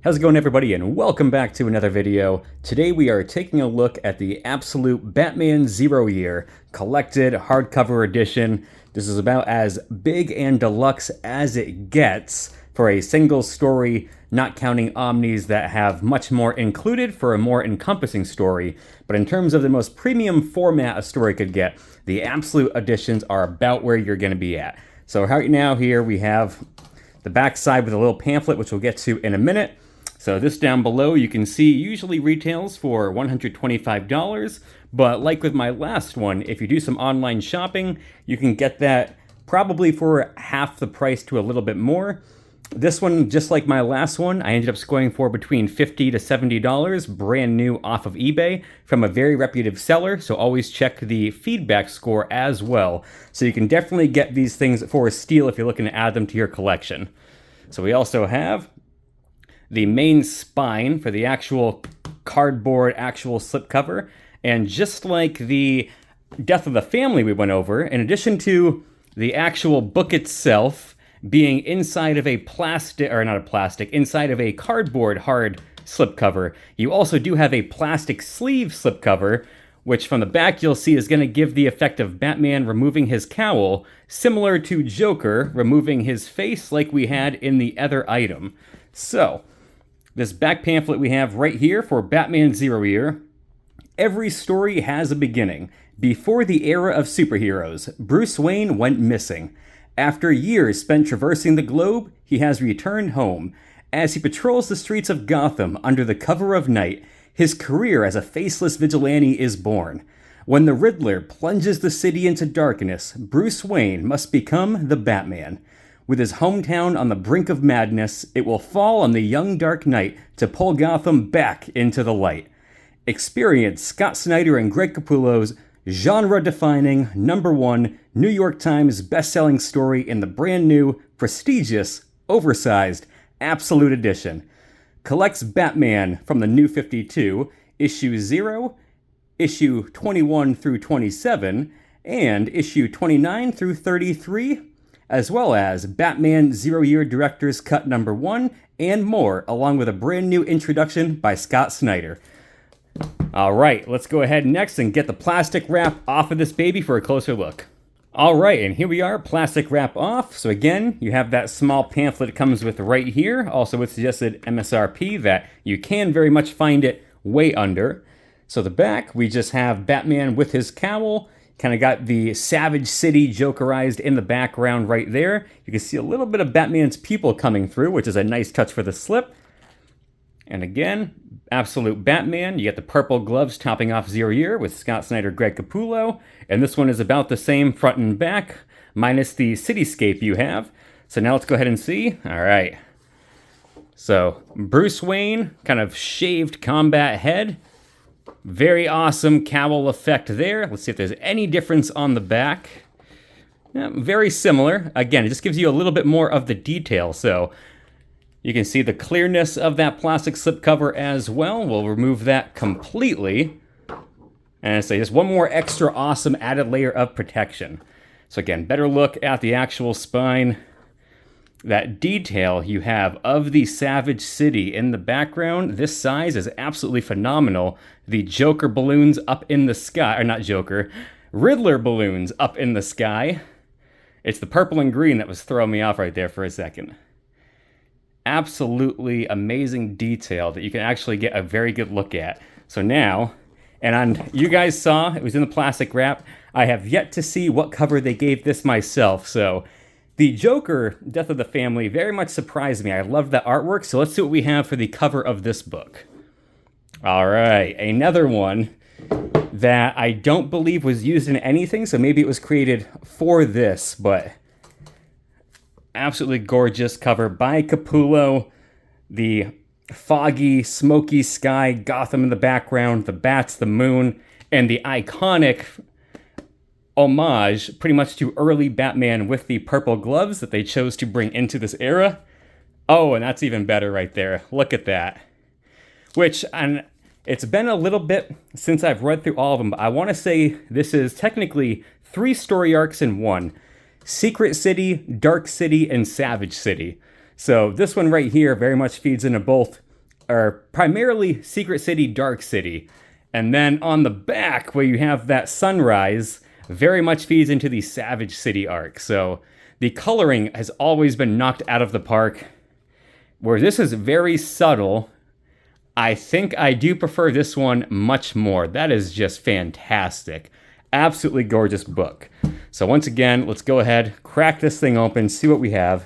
How's it going, everybody, and welcome back to another video. Today we are taking a look at the absolute Batman Zero Year collected hardcover edition. This is about as big and deluxe as it gets for a single story, not counting omnis that have much more included for a more encompassing story. But in terms of the most premium format a story could get, the absolute editions are about where you're going to be at. So right now here we have the back side with a little pamphlet, which we'll get to in a minute. So this down below you can see usually retails for $125, but like with my last one, if you do some online shopping, you can get that probably for half the price to a little bit more. This one, just like my last one, I ended up scoring for between $50 to $70, brand new off of eBay from a very reputable seller, so always check the feedback score as well. So you can definitely get these things for a steal if you're looking to add them to your collection. So we also have the main spine for the actual cardboard, actual slipcover, and just like the Death of the Family we went over, in addition to the actual book itself being inside of a plastic, or not a plastic, inside of a cardboard hard slipcover, you also do have a plastic sleeve slipcover, which from the back you'll see is going to give the effect of Batman removing his cowl, similar to Joker removing his face like we had in the other item. So, this back pamphlet we have right here for Batman Zero Year. Every story has a beginning. Before the era of superheroes, Bruce Wayne went missing. After years spent traversing the globe, he has returned home. As he patrols the streets of Gotham under the cover of night, his career as a faceless vigilante is born. When the Riddler plunges the city into darkness, Bruce Wayne must become the Batman. With his hometown on the brink of madness, it will fall on the young Dark Knight to pull Gotham back into the light. Experience Scott Snyder and Greg Capullo's genre-defining, #1 New York Times best-selling story in the brand new, prestigious, oversized, absolute edition. Collects Batman from the New 52, issue 0, issue 21 through 27, and issue 29 through 33, as well as Batman Zero Year Director's Cut #1, and more, along with a brand new introduction by Scott Snyder. Alright, let's go ahead next and get the plastic wrap off of this baby for a closer look. Alright, and here we are, plastic wrap off. So again, you have that small pamphlet it comes with right here, also with suggested MSRP that you can very much find it way under. So the back, we just have Batman with his cowl, kind of got the Savage City Jokerized in the background right there. You can see a little bit of Batman's pupil coming through, which is a nice touch for the slip. And again, absolute Batman. You get the purple gloves topping off Zero Year with Scott Snyder, Greg Capullo. And this one is about the same front and back, minus the cityscape you have. So now let's go ahead and see. All right. So Bruce Wayne, kind of shaved combat head. Very awesome cowl effect there. Let's see if there's any difference on the back. Yeah, very similar. Again, it just gives you a little bit more of the detail. So you can see the clearness of that plastic slipcover as well. We'll remove that completely. And say just one more extra awesome added layer of protection. So again, better look at the actual spine. That detail you have of the Savage City in the background, this size is absolutely phenomenal. The Joker balloons up in the sky, or not Joker, Riddler balloons up in the sky. It's the purple and green that was throwing me off right there for a second. Absolutely amazing detail that you can actually get a very good look at. So now, you guys saw, it was in the plastic wrap. I have yet to see what cover they gave this myself, so the Joker, Death of the Family, very much surprised me. I love that artwork, so let's see what we have for the cover of this book. All right, another one that I don't believe was used in anything, so maybe it was created for this, but absolutely gorgeous cover by Capullo. The foggy, smoky sky, Gotham in the background, the bats, the moon, and the iconic homage pretty much to early Batman with the purple gloves that they chose to bring into this era. Oh, and that's even better right there. Look at that. And it's been a little bit since I've read through all of them, but I want to say this is technically 3 story arcs in one. Secret City, Dark City, and Savage City. So this one right here very much feeds into both are primarily Secret City, Dark City. And then on the back, where you have that sunrise, very much feeds into the Savage City arc. So the coloring has always been knocked out of the park. Where this is very subtle, I think I do prefer this one much more. That is just fantastic. Absolutely gorgeous book. So once again, let's go ahead, crack this thing open, see what we have.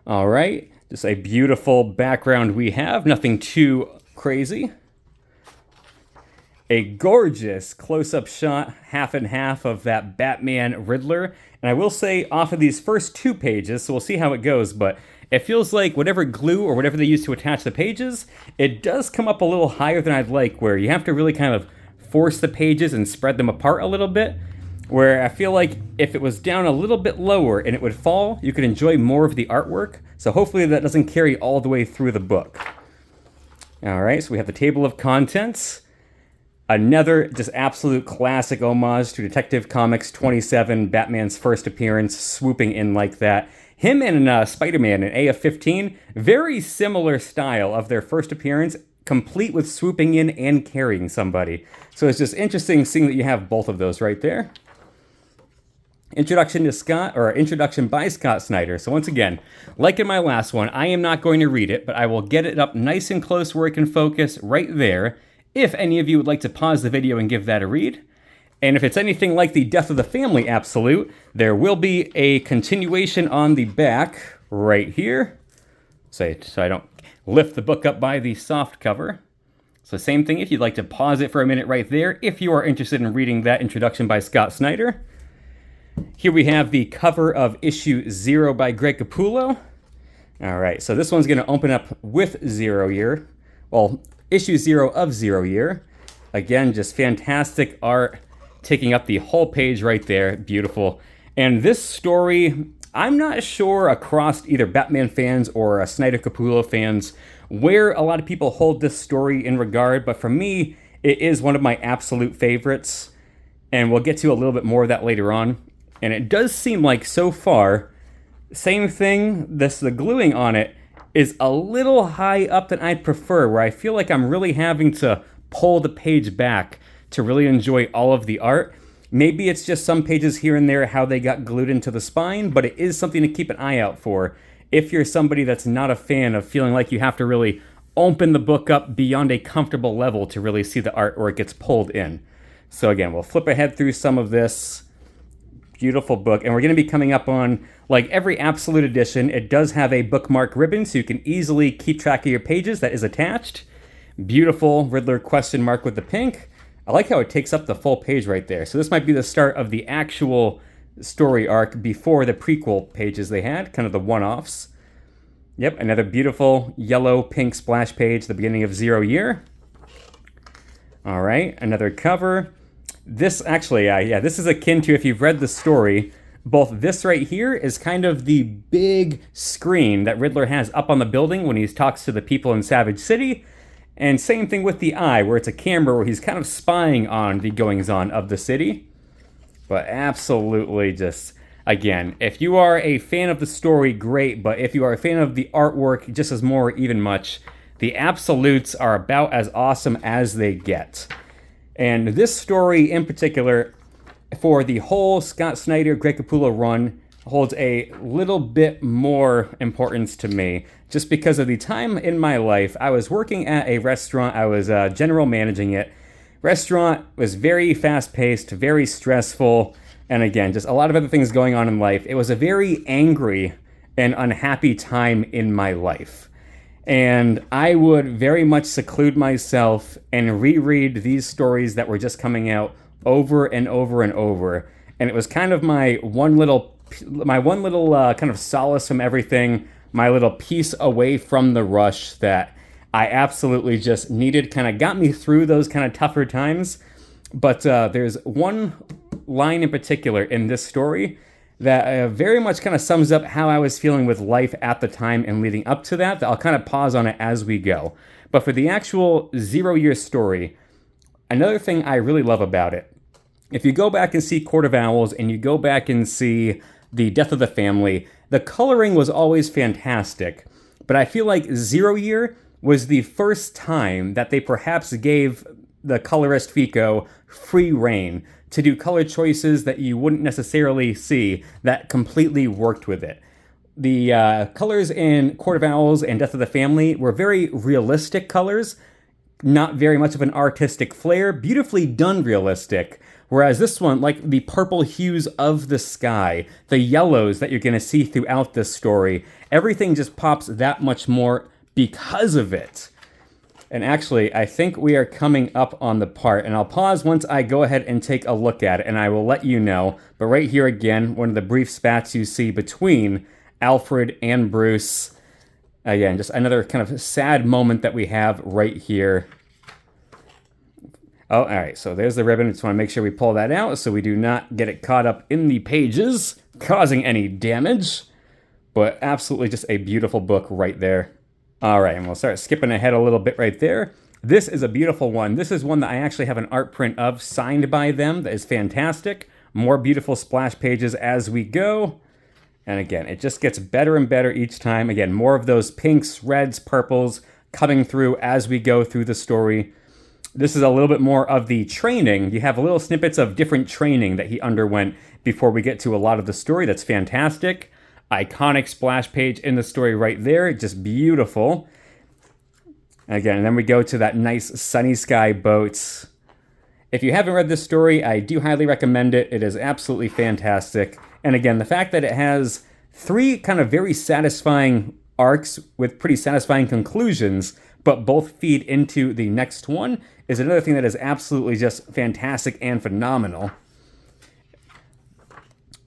All right, just a beautiful background we have, nothing too crazy. A gorgeous close-up shot, half and half of that Batman Riddler. And I will say, off of these first 2 pages, so we'll see how it goes, but it feels like whatever glue or whatever they use to attach the pages, it does come up a little higher than I'd like, where you have to really kind of force the pages and spread them apart a little bit, where I feel like if it was down a little bit lower and it would fall, you could enjoy more of the artwork. So hopefully that doesn't carry all the way through the book. All right, so we have the table of contents. Another just absolute classic homage to Detective Comics 27, Batman's first appearance, swooping in like that. Him and Spider-Man in AF-15, very similar style of their first appearance, complete with swooping in and carrying somebody. So it's just interesting seeing that you have both of those right there. Introduction by Scott Snyder. So once again, like in my last one, I am not going to read it, but I will get it up nice and close where it can focus right there. If any of you would like to pause the video and give that a read. And if it's anything like the Death of the Family Absolute, there will be a continuation on the back right here. So I don't lift the book up by the soft cover. So same thing if you'd like to pause it for a minute right there, if you are interested in reading that introduction by Scott Snyder. Here we have the cover of issue 0 by Greg Capullo. All right, so this one's going to open up with 0 Year. Well, issue 0 of 0 Year. Again, just fantastic art, taking up the whole page right there. Beautiful. And this story, I'm not sure across either Batman fans or Snyder Capullo fans where a lot of people hold this story in regard, but for me, it is one of my absolute favorites. And we'll get to a little bit more of that later on. And it does seem like so far, same thing, the gluing on it is a little high up than I'd prefer, where I feel like I'm really having to pull the page back to really enjoy all of the art. Maybe it's just some pages here and there how they got glued into the spine, but it is something to keep an eye out for if you're somebody that's not a fan of feeling like you have to really open the book up beyond a comfortable level to really see the art or it gets pulled in. So again, we'll flip ahead through some of this. Beautiful book, and we're going to be coming up on, like every Absolute edition, it does have a bookmark ribbon, so you can easily keep track of your pages that is attached. Beautiful Riddler question mark with the pink. I like how it takes up the full page right there. So this might be the start of the actual story arc before the prequel pages they had, kind of the one-offs. Yep, another beautiful yellow-pink splash page, the beginning of 0 Year. All right, another cover. This actually, this is akin to, if you've read the story, both this right here is kind of the big screen that Riddler has up on the building when he talks to the people in Savage City, and same thing with the eye, where it's a camera where he's kind of spying on the goings-on of the city. But absolutely just, again, if you are a fan of the story, great, but if you are a fan of the artwork, just as more, even much, the Absolutes are about as awesome as they get. And this story in particular, for the whole Scott Snyder, Greg Capullo run, holds a little bit more importance to me, just because of the time in my life. I was working at a restaurant, I was general managing it. Restaurant was very fast-paced, very stressful, and again, just a lot of other things going on in life. It was a very angry and unhappy time in my life. And I would very much seclude myself and reread these stories that were just coming out over and over and over. And it was kind of my one little kind of solace from everything, my little piece away from the rush that I absolutely just needed, kind of got me through those kind of tougher times. But there's one line in particular in this story that very much kind of sums up how I was feeling with life at the time and leading up to that. I'll kind of pause on it as we go. But for the actual 0 Year story, another thing I really love about it, if you go back and see Court of Owls and you go back and see the Death of the Family, the coloring was always fantastic. But I feel like 0 Year was the first time that they perhaps gave the colorist Fico free reign to do color choices that you wouldn't necessarily see that completely worked with it. The colors in Court of Owls and Death of the Family were very realistic colors, not very much of an artistic flair, beautifully done realistic. Whereas this one, like the purple hues of the sky, the yellows that you're going to see throughout this story, everything just pops that much more because of it. And actually, I think we are coming up on the part, and I'll pause once I go ahead and take a look at it, and I will let you know. But right here again, one of the brief spats you see between Alfred and Bruce. Again, just another kind of sad moment that we have right here. Oh, all right, so there's the ribbon. Just want to make sure we pull that out so we do not get it caught up in the pages, causing any damage. But absolutely just a beautiful book right there. All right, and we'll start skipping ahead a little bit right there. This is a beautiful one. This is one that I actually have an art print of signed by them that is fantastic. More beautiful splash pages as we go. And again, it just gets better and better each time. Again, more of those pinks, reds, purples coming through as we go through the story. This is a little bit more of the training. You have little snippets of different training that he underwent before we get to a lot of the story. That's fantastic. Iconic splash page in the story right there. Just beautiful. Again, and then we go to that nice sunny sky boat. If you haven't read this story, I do highly recommend it. It is absolutely fantastic. And again, the fact that it has 3 kind of very satisfying arcs with pretty satisfying conclusions, but both feed into the next one, is another thing that is absolutely just fantastic and phenomenal.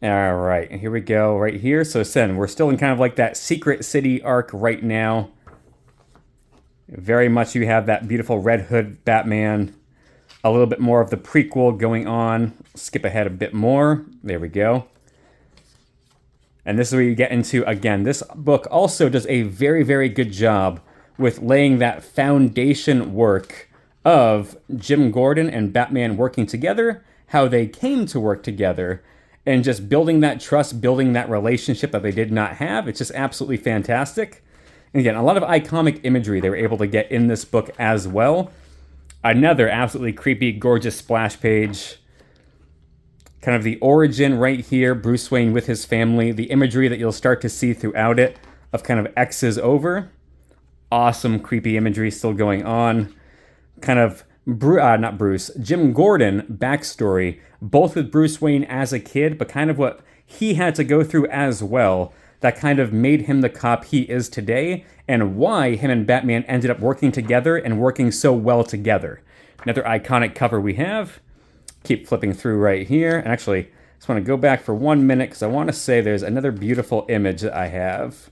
All right, here we go right here. So Sen, we're still in kind of like that Secret City arc right now. Very much you have that beautiful Red Hood Batman. A little bit more of the prequel going on. Skip ahead a bit more. There we go. And this is where you get into, again, this book also does a very, very good job with laying that foundation work of Jim Gordon and Batman working together, how they came to work together, and just building that trust, building that relationship that they did not have. It's just absolutely fantastic. And again, a lot of iconic imagery they were able to get in this book as well. Another absolutely creepy, gorgeous splash page. Kind of the origin right here, Bruce Wayne with his family. The imagery that you'll start to see throughout it of kind of X's over. Awesome, creepy imagery still going on. Kind of Jim Gordon backstory, both with Bruce Wayne as a kid, but kind of what he had to go through as well, that kind of made him the cop he is today, and why him and Batman ended up working together and working so well together. Another iconic cover we have. Keep flipping through right here. And actually, I just want to go back for 1 minute because I want to say there's another beautiful image that I have.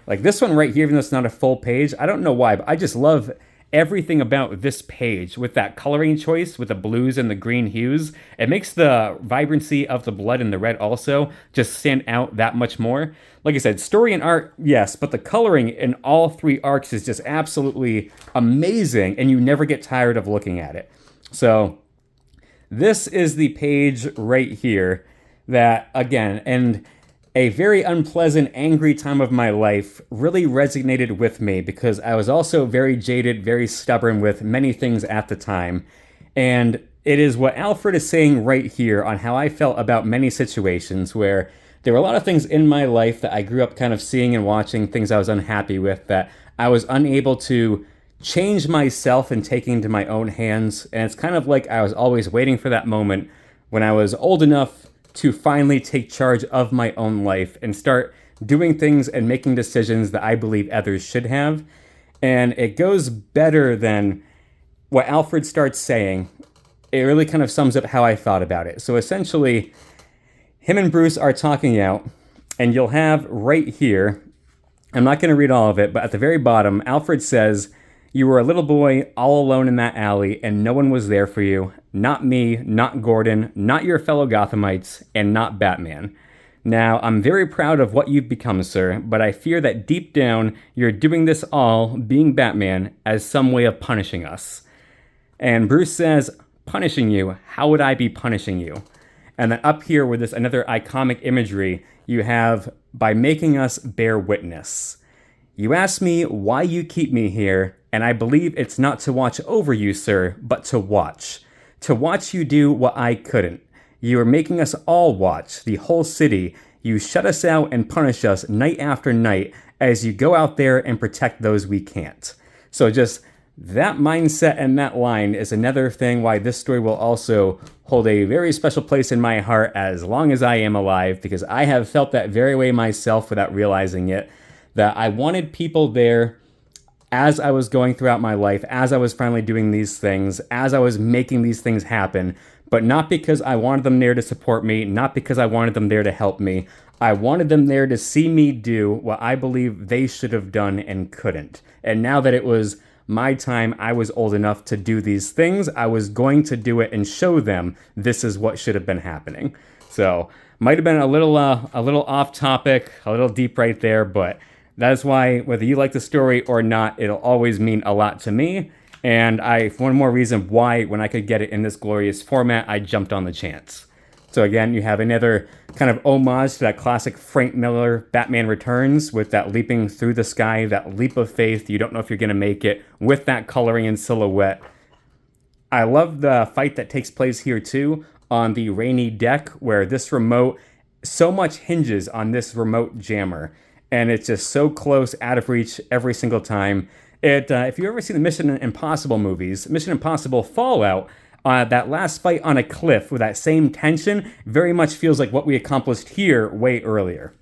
Like this one right here, even though it's not a full page, I don't know why, but I just love everything about this page with that coloring choice with the blues and the green hues. It makes the vibrancy of the blood and the red also just stand out that much more. Like I said, story and art, yes, but the coloring in all 3 arcs is just absolutely amazing, and you never get tired of looking at it. So this is the page right here that, again, and a very unpleasant, angry time of my life really resonated with me because I was also very jaded, very stubborn with many things at the time. And it is what Alfred is saying right here on how I felt about many situations where there were a lot of things in my life that I grew up kind of seeing and watching, things I was unhappy with, that I was unable to change myself and take into my own hands. And it's kind of like I was always waiting for that moment when I was old enough to finally take charge of my own life and start doing things and making decisions that I believe others should have. And it goes better than what Alfred starts saying. It really kind of sums up how I thought about it. So essentially, him and Bruce are talking out, and you'll have right here, I'm not going to read all of it, but at the very bottom, Alfred says, "You were a little boy all alone in that alley, and no one was there for you. Not me, not Gordon, not your fellow Gothamites, and not Batman. Now, I'm very proud of what you've become, sir, but I fear that deep down, you're doing this all, being Batman, as some way of punishing us." And Bruce says, "Punishing you? How would I be punishing you?" And then up here with this another iconic imagery, you have, "by making us bear witness." You ask me why you keep me here, and I believe it's not to watch over you, sir, but to watch. To watch you do what I couldn't. You are making us all watch, the whole city. You shut us out and punish us night after night as you go out there and protect those we can't. So just that mindset and that line is another thing why this story will also hold a very special place in my heart as long as I am alive, because I have felt that very way myself without realizing it, that I wanted people there as I was going throughout my life, as I was finally doing these things, as I was making these things happen, but not because I wanted them there to support me, not because I wanted them there to help me. I wanted them there to see me do what I believe they should have done and couldn't. And now that it was my time, I was old enough to do these things, I was going to do it and show them this is what should have been happening. So, might have been a little off topic, a little deep right there, but that is why, whether you like the story or not, it'll always mean a lot to me. And one more reason why, when I could get it in this glorious format, I jumped on the chance. So again, you have another kind of homage to that classic Frank Miller Batman Returns with that leaping through the sky, that leap of faith. You don't know if you're going to make it with that coloring and silhouette. I love the fight that takes place here too on the rainy deck, where this remote, so much hinges on this remote jammer. And it's just so close, out of reach every single time. If you ever see the Mission Impossible movies, Mission Impossible Fallout, that last fight on a cliff with that same tension very much feels like what we accomplished here way earlier.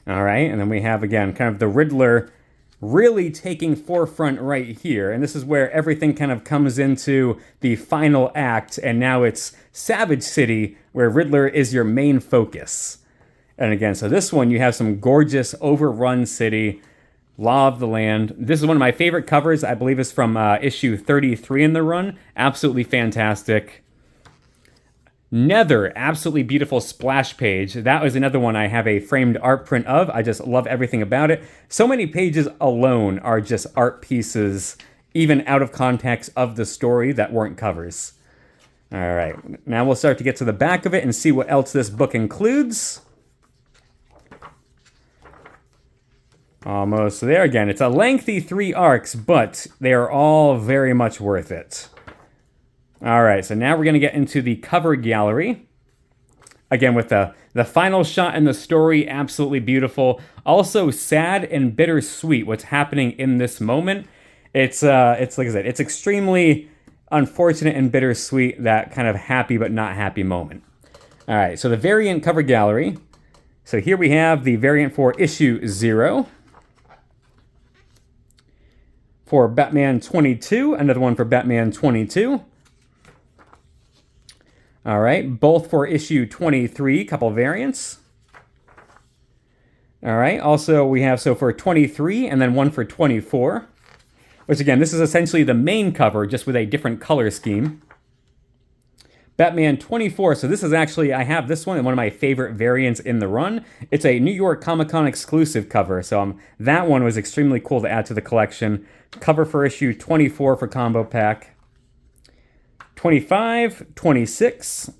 All right, and then we have, again, kind of the Riddler really taking forefront right here. And this is where everything kind of comes into the final act, and now it's Savage City, where Riddler is your main focus. And again, so this one, you have some gorgeous overrun city, Law of the Land. This is one of my favorite covers. I believe it's from issue 33 in the run. Absolutely fantastic. Nether, absolutely beautiful splash page. That was another one I have a framed art print of. I just love everything about it. So many pages alone are just art pieces, even out of context of the story, that weren't covers. All right, now we'll start to get to the back of it and see what else this book includes. Almost there again. It's a lengthy 3 arcs, but they are all very much worth it. All right, so now we're going to get into the cover gallery. Again, with the final shot in the story, absolutely beautiful. Also sad and bittersweet what's happening in this moment. It's like I said, it's extremely unfortunate and bittersweet, that kind of happy but not happy moment. All right, so the variant cover gallery. So here we have the variant for issue 0. For Batman 22, another one for Batman 22. All right, both for issue 23, couple variants. All right, also we have, so for 23 and then one for 24, which again, this is essentially the main cover, just with a different color scheme. Batman 24, so this is actually, I have this one in one of my favorite variants in the run. It's a New York Comic Con exclusive cover, so that one was extremely cool to add to the collection. Cover for issue 24 for Combo Pack. 25, 26,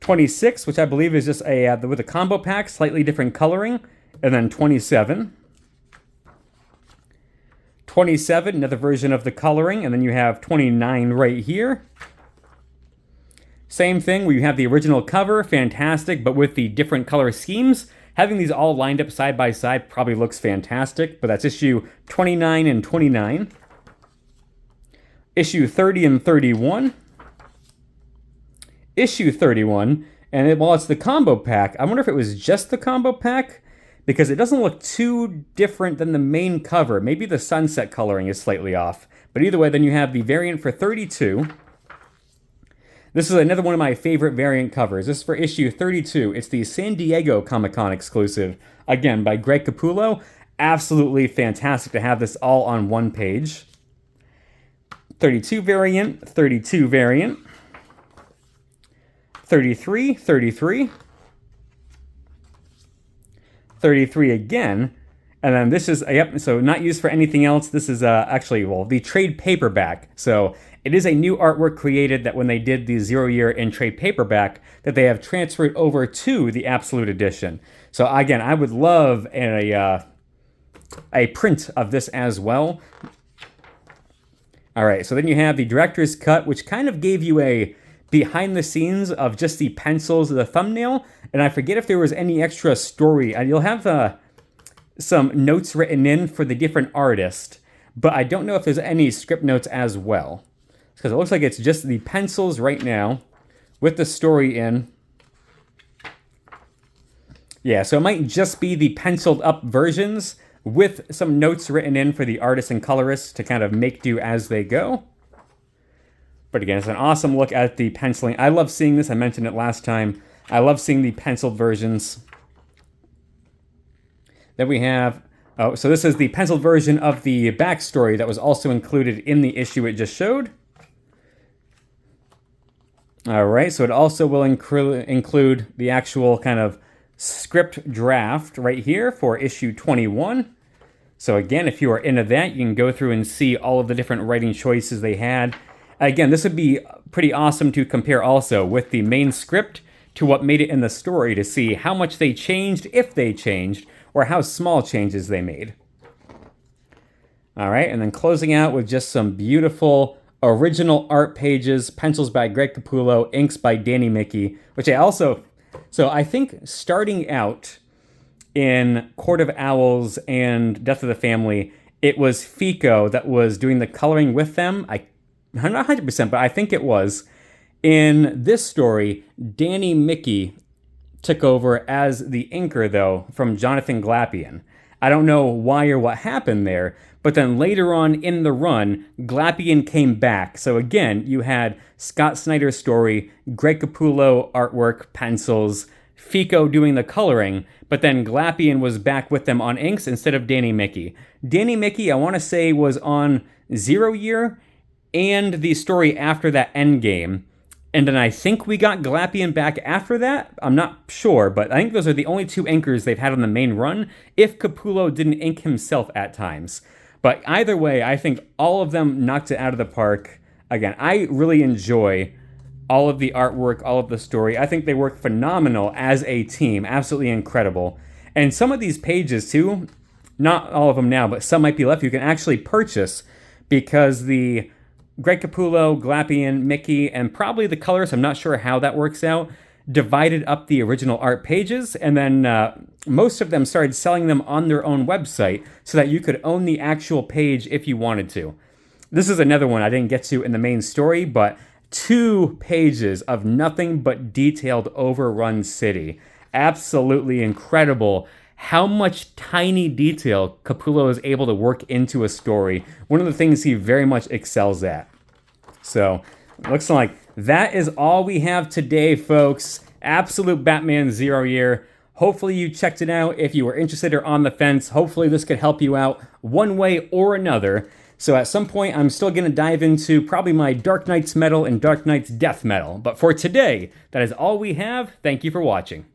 26, which I believe is just a with a combo pack, slightly different coloring, and then 27. 27, another version of the coloring, and then you have 29 right here. Same thing where you have the original cover, fantastic, but with the different color schemes. Having these all lined up side by side probably looks fantastic, but that's issue 29 and 29. Issue 30 and 31. Issue 31, and while it's the combo pack, I wonder if it was just the combo pack, because it doesn't look too different than the main cover. Maybe the sunset coloring is slightly off. But either way, then you have the variant for 32. This is another one of my favorite variant covers. This is for issue 32. It's the San Diego Comic-Con exclusive. Again, by Greg Capullo. Absolutely fantastic to have this all on one page. 32 variant, 32 variant. 33, 33. 33 again. And then this is, yep, so not used for anything else. This is actually, well, the trade paperback. So it is a new artwork created that when they did the 0 year in trade paperback, that they have transferred over to the Absolute Edition. So again, I would love a a print of this as well. All right, so then you have the director's cut, which kind of gave you a behind the scenes of just the pencils of the thumbnail. And I forget if there was any extra story. You'll have some notes written in for the different artists, but I don't know if there's any script notes as well. Because it looks like it's just the pencils right now with the story in. Yeah, so it might just be the penciled up versions with some notes written in for the artists and colorists to kind of make do as they go. But again, it's an awesome look at the penciling. I love seeing this. I mentioned it last time. I love seeing the penciled versions. Then we have, oh, so this is the penciled version of the backstory that was also included in the issue it just showed. All right, so it also will include the actual kind of script draft right here for issue 21. So again, if you are into that, you can go through and see all of the different writing choices they had. Again, this would be pretty awesome to compare also with the main script to what made it in the story to see how much they changed, if they changed, or how small changes they made. All right, and then closing out with just some beautiful original art pages, pencils by Greg Capullo, inks by Danny Mickey, which I also... So I think starting out in Court of Owls and Death of the Family, it was Fico that was doing the coloring with them. I'm not 100%, but I think it was. In this story, Danny Mickey took over as the inker, though, from Jonathan Glapion. I don't know why or what happened there, but then later on in the run, Glapion came back. So again, you had Scott Snyder's story, Greg Capullo artwork, pencils, Fico doing the coloring, but then Glapion was back with them on inks instead of Danny Mickey. Danny Mickey, I want to say, was on 0 Year and the story after that Endgame. And then I think we got Glapion back after that. I'm not sure, but I think those are the only two inkers they've had on the main run, if Capullo didn't ink himself at times. But either way, I think all of them knocked it out of the park. Again, I really enjoy all of the artwork, all of the story. I think they work phenomenal as a team. Absolutely incredible. And some of these pages, too, not all of them now, but some might be left, you can actually purchase because the Greg Capullo, Glapion, Mickey, and probably the colors, I'm not sure how that works out, divided up the original art pages, and then most of them started selling them on their own website so that you could own the actual page if you wanted to. This is another one I didn't get to in the main story, but 2 pages of nothing but detailed Overrun City. Absolutely incredible how much tiny detail Capullo is able to work into a story. One of the things he very much excels at. So, looks like that is all we have today, folks. Absolute Batman 0 Year. Hopefully you checked it out. If you were interested or on the fence, hopefully this could help you out one way or another. So at some point, I'm still going to dive into probably my Dark Knight's Metal and Dark Knight's Death Metal. But for today, that is all we have. Thank you for watching.